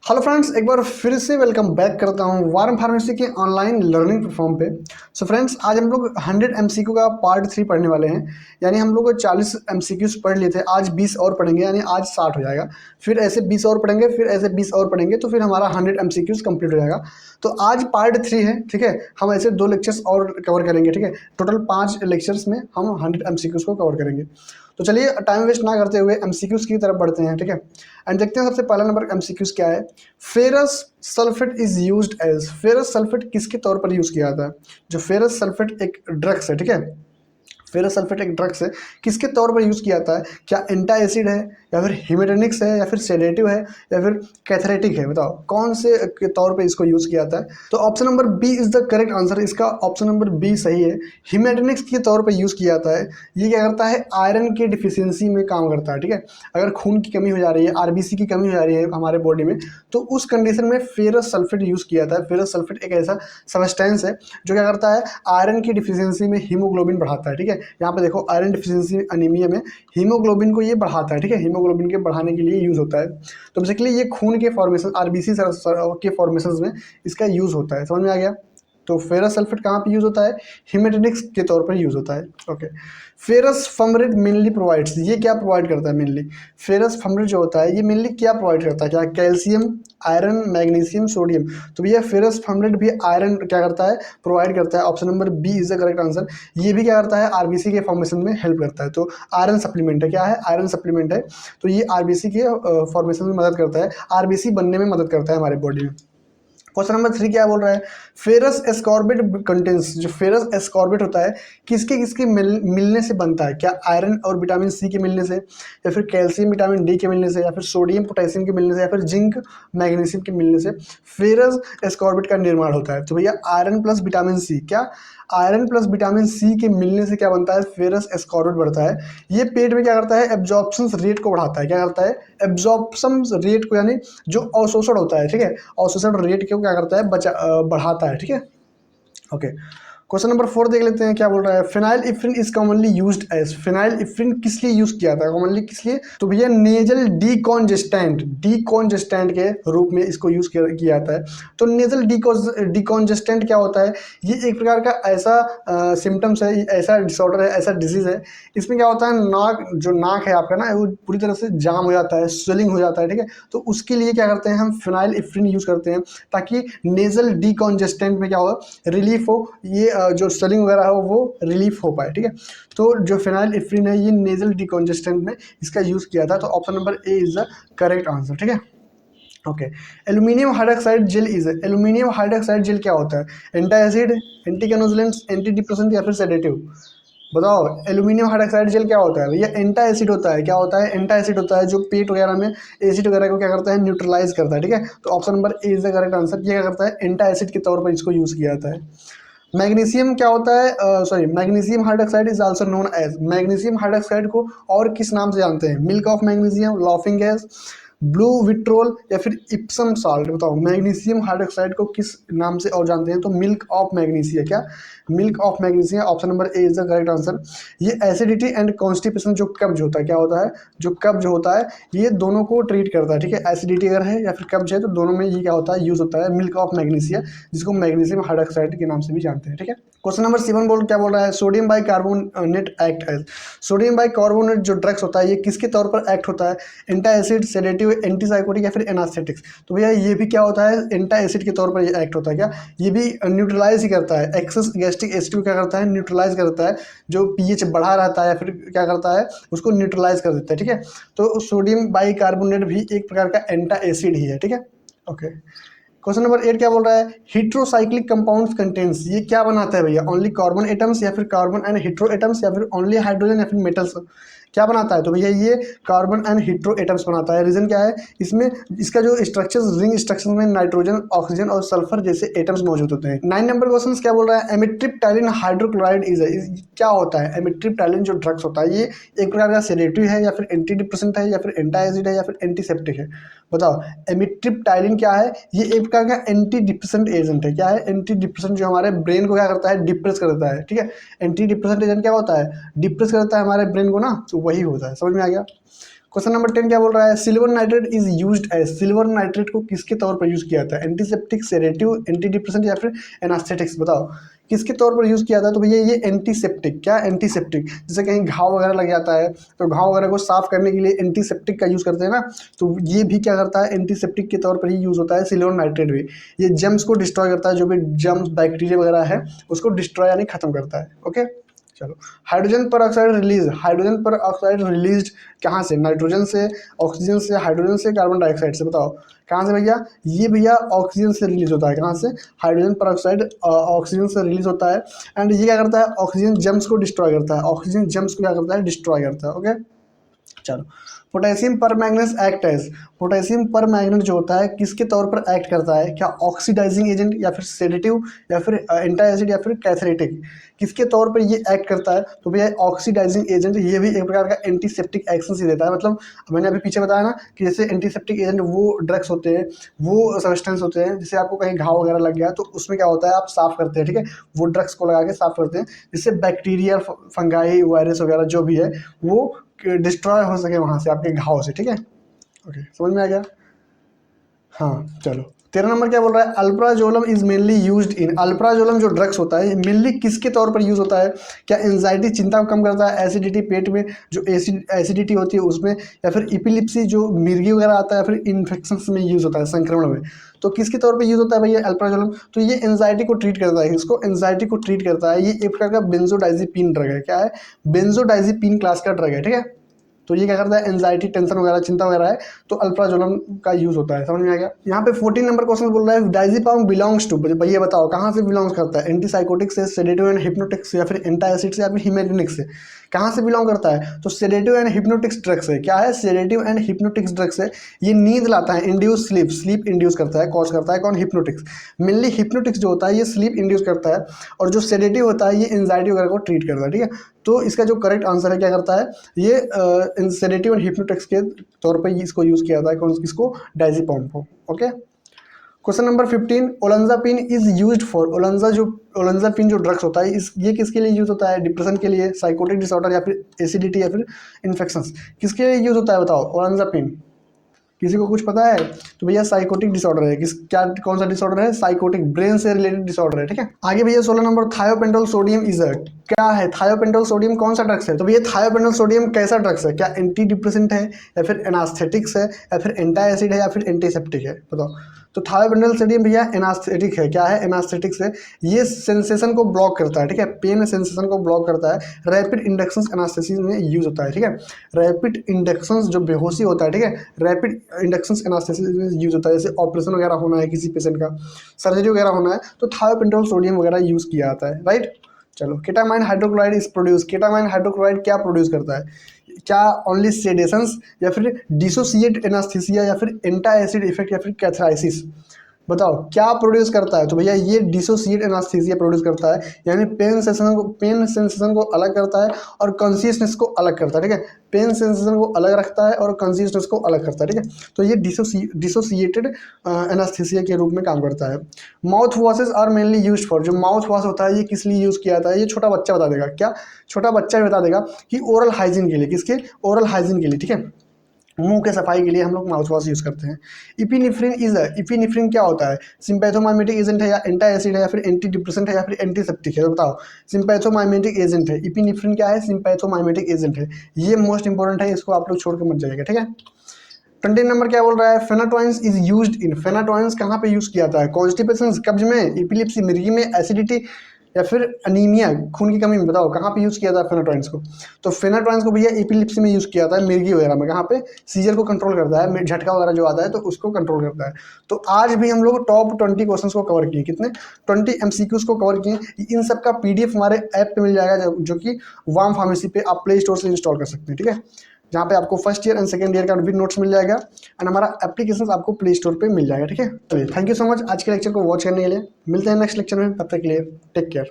Hello friends, एक बार फिर से वेलकम बैक करता हूँ वार्म फार्मेसी के ऑनलाइन लर्निंग प्लेटफॉर्म पे। सो फ्रेंड्स, आज हम लोग 100 एमसीक्यू का पार्ट 3 पढ़ने वाले हैं। यानी हम लोग 40 एमसीक्यूज पढ़ लिए थे, आज 20 और पढ़ेंगे, यानी आज 60 हो जाएगा। फिर ऐसे 20 और पढ़ेंगे, फिर ऐसे 20 और पढ़ेंगे, तो फिर हमारा 100 एमसीक्यूज कंप्लीट हो जाएगा। तो आज पार्ट 3 है, ठीक है। हम ऐसे 2 लेक्चर्स और कवर करेंगे, ठीक है। टोटल 5 लेक्चर्स में हम 100 एमसीक्यूज को कवर करेंगे। तो चलिए टाइम वेस्ट ना करते हुए एमसीक्यूज की तरफ बढ़ते हैं, ठीक है। एंड देखते हैं सबसे पहला नंबर एमसीक्यूज क्या है। Ferrous sulphate is used as, ferrous sulphate किसके तौर पर यूज किया जाता है। जो फेरस सल्फेट एक ड्रग्स है, ठीक है। फेरस सल्फेट एक ड्रग्स है, किसके तौर पर यूज किया जाता है। क्या एंटा एसिड है, या फिर हिमेटेनिक्स है, या फिर सेडेटिव है, या फिर कैथरेटिक है। बताओ कौन से के तौर पे इसको यूज किया जाता है। तो option number B is the correct answer. इसका ऑप्शन नंबर बी सही है। हिमेटेनिक्स के तौर पे यूज किया जाता है। ये क्या करता है, आयरन की डिफिशियंसी में काम करता है, ठीक है। अगर खून की कमी हो जा रही है, आरबीसी की कमी हो जा रही है हमारे बॉडी में, तो उस कंडीशन में फेरस सल्फेट यूज किया जाता है। फेरस सल्फेट एक ऐसा सब्सटेंस है जो क्या करता है, आयरन की डिफिशियंसी में हीमोग्लोबिन बढ़ाता है, ठीक है। यहाँ पे देखो, आयरन डिफिशियंसी अनीमिया में हीमोग्लोबिन को ये बढ़ाता है, ठीक है। हीमोग्लोबिन के बढ़ाने के लिए यूज होता है। तो बेसिकली ये खून के फॉर्मेशन, आरबीसी के फॉर्मेशन में इसका यूज होता है। समझ में आ गया। तो फेरस सल्फेट कहाँ पे यूज होता है, हिमेटेनिक्स के तौर पर यूज होता है। ओके। फेरस फमरेट मेनली प्रोवाइड्स, ये क्या प्रोवाइड करता है मेनली। फेरस फमरेट जो होता है ये मेनली क्या प्रोवाइड करता है, क्या कैल्शियम, आयरन, मैग्नीशियम, सोडियम। तो भैया फेरस फमरेट भी आयरन क्या करता है, प्रोवाइड करता है। Option number B is the correct answer. ये भी क्या करता है, आरबीसी के फॉर्मेशन में हेल्प करता है। तो आयरन सप्लीमेंट है, क्या है, आयरन सप्लीमेंट है। तो ये आरबीसी के फॉर्मेशन में मदद करता है, आरबीसी बनने में मदद करता है हमारे बॉडी में। क्वेश्चन नंबर 3 क्या बोल रहा है, फेरस एस्कॉर्बिट कंटेंस, जो फेरस एस्कॉर्बिट होता है किसके किसके मिलने से बनता है। क्या आयरन और विटामिन सी के मिलने से, या फिर कैल्शियम विटामिन डी के मिलने से, या फिर सोडियम पोटेशियम के मिलने से, या फिर जिंक मैग्नीशियम के मिलने से फेरस एस्कॉर्बिट का निर्माण होता है। तो भैया आयरन प्लस विटामिन सी, क्या आयरन प्लस विटामिन सी के मिलने से क्या बनता है, फेरस एस्कॉर्बिट बढ़ता है। ये पेट में क्या करता है, एब्जॉर्प्शन रेट को बढ़ाता है। क्या करता है, एब्जॉर्प्शन रेट को, यानी जो अवशोषण होता है, ठीक है, अवशोषण रेट को क्या करता है, बढ़ाता है, ठीक है। ओके। क्वेश्चन नंबर 4 देख लेते हैं क्या बोल रहा है। Phenylephrine is commonly used as, phenylephrine किस लिए यूज किया था कॉमनली, किस लिए। तो भैया नेजल डीकॉन्जेस्टेंट, डीकॉन्जेस्टेंट के रूप में इसको यूज किया जाता है। तो नेजल डीकॉन्जेस्टेंट क्या होता है, ये एक प्रकार का ऐसा सिम्टम्स है, ऐसा डिसऑर्डर है, ऐसा डिजीज है। इसमें क्या होता है, नाक, जो नाक है आपका ना, वो पूरी तरह से जाम हो जाता है, स्वेलिंग हो जाता है, ठीक है। तो उसके लिए क्या करते हैं, हम फिनाइल इफ्रिन यूज करते हैं, ताकि नेजल डीकॉन्जेस्टेंट में क्या हो, रिलीफ हो, ये जो स्वेलिंग वगैरह हो वो रिलीफ हो पाए, ठीक है। तो जो फिनाइल इफ्रिन है ये नेजल डिकॉन्जेस्टेंट में इसका यूज किया था। तो option number A is the correct answer, ठीक है। Okay. Aluminium hydroxide gel is, aluminium hydroxide gel क्या होता है, एंटा एसिड, एंटी कैनोजुलेंट, एंटी डिप्रेसेंट, या फिर सेडेटिव। बताओ एल्यूमिनियम हाइड्रोक्साइड जेल क्या होता है। भैया एंटा एसिड होता है। क्या होता है, एंटा एसिड होता है, जो पेट वगैरह में एसिड वगैरह को क्या करता है, न्यूट्रलाइज करता है, ठीक है। तो option number A is the correct answer. ये क्या करता है, एंटा एसिड के तौर पर इसको यूज किया जाता है। मैग्नीशियम क्या होता है, sorry, magnesium hydroxide is also known as, magnesium hydroxide को और किस नाम से जानते हैं, milk of magnesium, laughing gas, blue vitriol, या फिर इप्सम साल्ट। बताओ मैग्नीशियम हाइड्रोक्साइड को किस नाम से और जानते हैं। तो मिल्क ऑफ मैग्नीशिया, क्या milk of magnesia. Option number A is the correct answer. ये एसिडिटी एंड कॉन्स्टिपेशन, जो कब्ज होता है, क्या होता है, जो कब्ज होता है, ये दोनों को ट्रीट करता है, ठीक है। एसिडिटी अगर है या फिर कब्ज है, तो दोनों में ये क्या होता है, यूज होता है मिल्क ऑफ मैग्नीशिया, जिसको मैग्नीशियम हाइड्रोक्साइड के नाम से भी जानते हैं, ठीक है। क्वेश्चन नंबर 7 क्या बोल रहा है, sodium bicarbonate act as, sodium bicarbonate जो ड्रग्स होता है ये किसके तौर पर एक्ट होता है, एंटा एसिड, सेडेटिव, एंटीसाइकोटिक, या फिर एनास्थेटिक्स। तो भैया ये भी क्या होता है, एंटा एसिड के तौर पर ये एक्ट होता है। क्या ये भी न्यूट्रलाइज ही करता है, एक्सेस गैस्ट्रिक एसिड को क्या करता है, न्यूट्रलाइज करता है। जो पीएच बढ़ा रहता है या फिर क्या करता है, उसको न्यूट्रलाइज कर देता है, ठीक है। तो सोडियम बाइकार्बोनेट भी एक प्रकार का एंटा एसिड ही है, ठीक है। ओके। क्वेश्चन नंबर 8 क्या बोल रहा है, हेट्रोसाइक्लिक कंपाउंड्स कंटेंस, ये क्या बनाता है भैया, ओनली कार्बन एटम्स, या फिर कार्बन एंड हेट्रो एटम्स, या फिर ओनली हाइड्रोजन, या फिर मेटल्स, क्या बनाता है। तो भैया ये कार्बन एंड हेट्रो एटम्स बनाता है। रीजन क्या है, इसमें इसका जो स्ट्रक्चर, रिंग स्ट्रक्चर में नाइट्रोजन, ऑक्सीजन और सल्फर जैसे एटम्स मौजूद होते हैं। 9 नंबर क्वेश्चन क्या बोल रहा है, एमिट्रिप्टाइलिन हाइड्रोक्लोराइड इज, क्या होता है, एमिट्रिप्टाइलिन जो ड्रग्स होता है ये एक प्रकार का सेडेटिव है, या फिर एंटी डिप्रेसेंट है, या फिर एंटा एसिड है, या फिर एंटीसेप्टिक है। बताओ एमिट्रिप्टाइलिन क्या है, ये एक प्रकार का एंटी डिप्रेसेंट एजेंट है। क्या है, एंटी डिप्रेसेंट, जो हमारे ब्रेन को क्या करता है, डिप्रेस कर देता है, ठीक है। एंटी डिप्रेसेंट एजेंट क्या होता है, डिप्रेस करता है हमारे ब्रेन को ना, तो वही होता है। समझ में आ गया। क्वेश्चन नंबर 10 क्या बोल रहा है, silver nitrate is used as, silver nitrate को किसके तौर पर यूज किया जाता है, एंटीसेप्टिक, सेडेटिव, एंटी डिप्रेसेंट या फिर एनास्थेटिक्स, बताओ किसके तौर पर यूज किया जाता है। तो भैया ये एंटीसेप्टिक, क्या एंटीसेप्टिक, जैसे कहीं घाव वगैरह लग जाता है तो घाव वगैरह को साफ करने के लिए एंटीसेप्टिक का यूज करते हैं ना, तो ये भी क्या करता है, एंटीसेप्टिक के तौर पर ही यूज होता है सिल्वर नाइट्रेट भी। ये जर्म्स को डिस्ट्रॉय करता है, जो भी जर्म्स बैक्टीरिया वगैरह है उसको डिस्ट्रॉय यानी खत्म करता है। ओके चलो, हाइड्रोजन पर ऑक्साइड रिलीज, हाइड्रोजन पर ऑक्साइड रिलीज कहाँ से, नाइट्रोजन से, ऑक्सीजन से, हाइड्रोजन से, कार्बन डाइऑक्साइड से, बताओ कहाँ से भैया, ये भैया ऑक्सीजन से रिलीज होता है, कहाँ से, हाइड्रोजन पर ऑक्साइड ऑक्सीजन से रिलीज होता है। एंड ये क्या करता है, ऑक्सीजन जम्स को डिस्ट्रॉय करता है, ऑक्सीजन जम्स को क्या करता है, डिस्ट्रॉय करता है। ओके चलो, पोटेशियम पर मैग्नेस एक्ट एज, पोटेशियम पर मैग्नेट जो होता है किसके तौर पर एक्ट करता है, क्या ऑक्सीडाइजिंग एजेंट या फिर सेडेटिव या फिर एंटी एसिड या फिर कैथरेटिक, किसके तौर पर ये एक्ट करता है। तो भैया ऑक्सीडाइजिंग एजेंट, ये भी एक प्रकार का एंटीसेप्टिक एक्शन ही देता है। मतलब मैंने अभी पीछे बताया ना कि जैसे एंटीसेप्टिक एजेंट वो ड्रग्स होते हैं, वो सब्सटेंस होते हैं, जैसे आपको कहीं घाव वगैरह लग गया तो उसमें क्या होता है, आप साफ करते हैं, ठीक है, वो ड्रग्स को लगा के साफ करते हैं जिससे बैक्टीरिया, फंगाई, वायरस वगैरह जो भी है वो डिस्ट्रॉय हो सके वहाँ से, आपके घाव से, ठीक है। ओके समझ में आ गया। हाँ चलो, 13 नंबर क्या बोल रहा है, alprazolam is mainly used in, alprazolam जो ड्रग्स होता है मेनली किसके तौर पर यूज होता है, क्या एंजाइटी, चिंता को कम करता है, एसिडिटी, पेट में जो एसिडिटी होती है उसमें, या फिर इपिलिप्सी जो मिर्गी वगैरह आता है, या फिर इन्फेक्शन में यूज होता है, संक्रमण में, तो किसके तौर पर यूज होता है भैया अल्प्राजोलम। तो ये एंजाइटी को ट्रीट करता है, इसको एंजाइटी को ट्रीट करता है, ये एक प्रकार का बेंजोडाइजिपीन ड्रग है, क्या है, बेंजोडाइजिपीन क्लास का ड्रग है, ठीक है। तो ये क्या करता है, एंजाइटी, टेंशन वगैरह, चिंता वगैरह है तो अल्प्राजोलम का यूज होता है, समझ में आ गया। यहाँ पे 14 नंबर क्वेश्चन बोल रहा है, डायजेपाम बिलोंग्स टू, भैया बताओ कहाँ से बिलोंग्स करता है, एंटीसाइकोटिक से, सेडेटिव एंड हिप्नोटिक्स या फिर एंटासिड से या फिर हिमेटिनिक से, कहाँ से बिलोंग करता है। तो सेडेटिव एंड हिप्नोटिक्स ड्रग्स है, क्या है, सेडेटिव एंड हिप्नोटिक्स ड्रग्स है, ये नींद लाता है, इंड्यूस स्लीप, स्लीप इंड्यूस करता है, कॉज करता है कौन, हिप्नोटिक्स। मेनली हिप्नोटिक्स जो होता है ये स्लीप इंड्यूस करता है, और जो सेडेटिव होता है ये एंजाइटी वगैरह को ट्रीट करता है, ठीक है। तो इसका जो करेक्ट आंसर है क्या करता है, ये सेडेटिव एंड हिप्नोटिक्स के तौर पे इसको यूज किया जाता है, कौन किसको, डायजेपाम को। Okay question number 15, olanzapine is used for, olanzapine जो ड्रग्स होता है ये किसके लिए यूज होता है, डिप्रेशन के लिए, साइकोटिक डिसऑर्डर या फिर एसिडिटी या फिर इन्फेक्शंस, किसके लिए यूज होता है बताओ ओलंजापिन, किसी को कुछ पता है। तो भैया साइकोटिक डिसऑर्डर है, किस क्या कौन सा डिसऑर्डर है, साइकोटिक, ब्रेन से रिलेटेड डिसऑर्डर है, ठीक है। आगे भैया 16 नंबर, थायोपेंटोल सोडियम इज क्या है, थायोपेंटोल सोडियम कौन सा ड्रग्स है। तो भैया थायोपेंटोल सोडियम कैसा ड्रग्स है, क्या एंटी डिप्रेसेंट है या फिर एनास्थेटिक्स है या फिर एंटी एसिड है या फिर एंटीसेप्टिक है, बताओ। तो थायोपेंटोल सोडियम भैया एनास्थेटिक है, क्या है, एनास्थेटिक्स है, ये सेंसेशन को ब्लॉक करता है, ठीक है, पेन सेंसेशन को ब्लॉक करता है, रैपिड इंडक्शन एनास्थेसिस में यूज होता है, ठीक है। रैपिड इंडक्शन जो बेहोशी होता है, ठीक है, रैपिड इंडक्शन एनास्थेसिस में यूज होता है, जैसे ऑपरेशन वगैरह होना है किसी पेशेंट का, सर्जरी वगैरह होना है तो थायोपेंटोल सोडियम वगैरह यूज किया जाता है, राइट। चलो, ketamine hydrochloride is produce, ketamine hydrochloride क्या प्रोड्यूस करता है, क्या ओनली सेडेशंस या फिर डिसोसिएट एनास्थीसिया या फिर एंटी एसिड इफेक्ट या फिर कैथराइसिस, बताओ क्या प्रोड्यूस करता है। तो भैया ये डिसोसिएट एनास्थीसिया प्रोड्यूस करता है, यानी पेन सेंसेशन को अलग करता है और कॉन्शियसनेस को अलग करता है, ठीक है, पेन सेंसेशन को अलग रखता है और कॉन्शियसनेस को अलग करता है, ठीक है। तो ये डिसोसिएटेड एनास्थीसिया के रूप में काम करता है। Mouthwashes are mainly used for, जो माउथ वॉश होता है ये किस लिए यूज किया जाता है, ये छोटा बच्चा बता देगा, क्या छोटा बच्चा बता देगा कि ओरल हाइजीन के लिए, किसके, ओरल हाइजीन के लिए, ठीक है, मुंह के सफाई के लिए हम लोग माउथ वॉश यूज करते हैं। इपिनिफ्रिन क्या होता है, सिंपैथोमाइमेटिक एजेंट है या एंटी एसिड है या फिर एंटी डिप्रेसेंट है या फिर एंटीसेप्टिक है, तो बताओ। सिंपैथोमाइमेटिक एजेंट है, इपिनिफ्रिन क्या है, सिंपैथोमाइमेटिक एजेंट है, ये मोस्ट इंपॉर्टेंट है, इसको आप लोग छोड़ के मत जाइएगा, ठीक है। 20 नंबर क्या बोल रहा है, फेनाटोइंस इज यूज्ड इन, फेनाटोइंस कहाँ पे यूज किया जाता है, कॉन्स्टिपेशन कब्ज में, इपिलिप्सी मिर्गी में, एसिडिटी या फिर अनीमिया खून की कमी में, बताओ कहाँ पे यूज किया जाता है फेनाटोइंस को। तो फेनाटोइंस को भैया एपिलिप्सी में यूज किया जाता है, मिर्गी वगैरह में, कहाँ पे, सीजर को कंट्रोल करता है, झटका वगैरह जो आता है तो उसको कंट्रोल करता है। तो आज भी हम लोग टॉप 20 क्वेश्चंस को कवर किए, कितने 20 एमसीक्यूज को कवर किए। इन सब का पीडीएफ हमारे ऐप पे मिल जाएगा, जो कि वार्म फार्मेसी पे आप प्ले स्टोर से इंस्टॉल कर सकते हैं, ठीक है, जहाँ पे आपको first year and second year का भी नोट्स मिल जाएगा एंड हमारा एप्लीकेशन आपको प्ले स्टोर पे मिल जाएगा, ठीक है। चलिए, थैंक यू सो मच आज के लेक्चर को वॉच करने के लिए, मिलते हैं नेक्स्ट लेक्चर में, तब तक के लिए टेक केयर।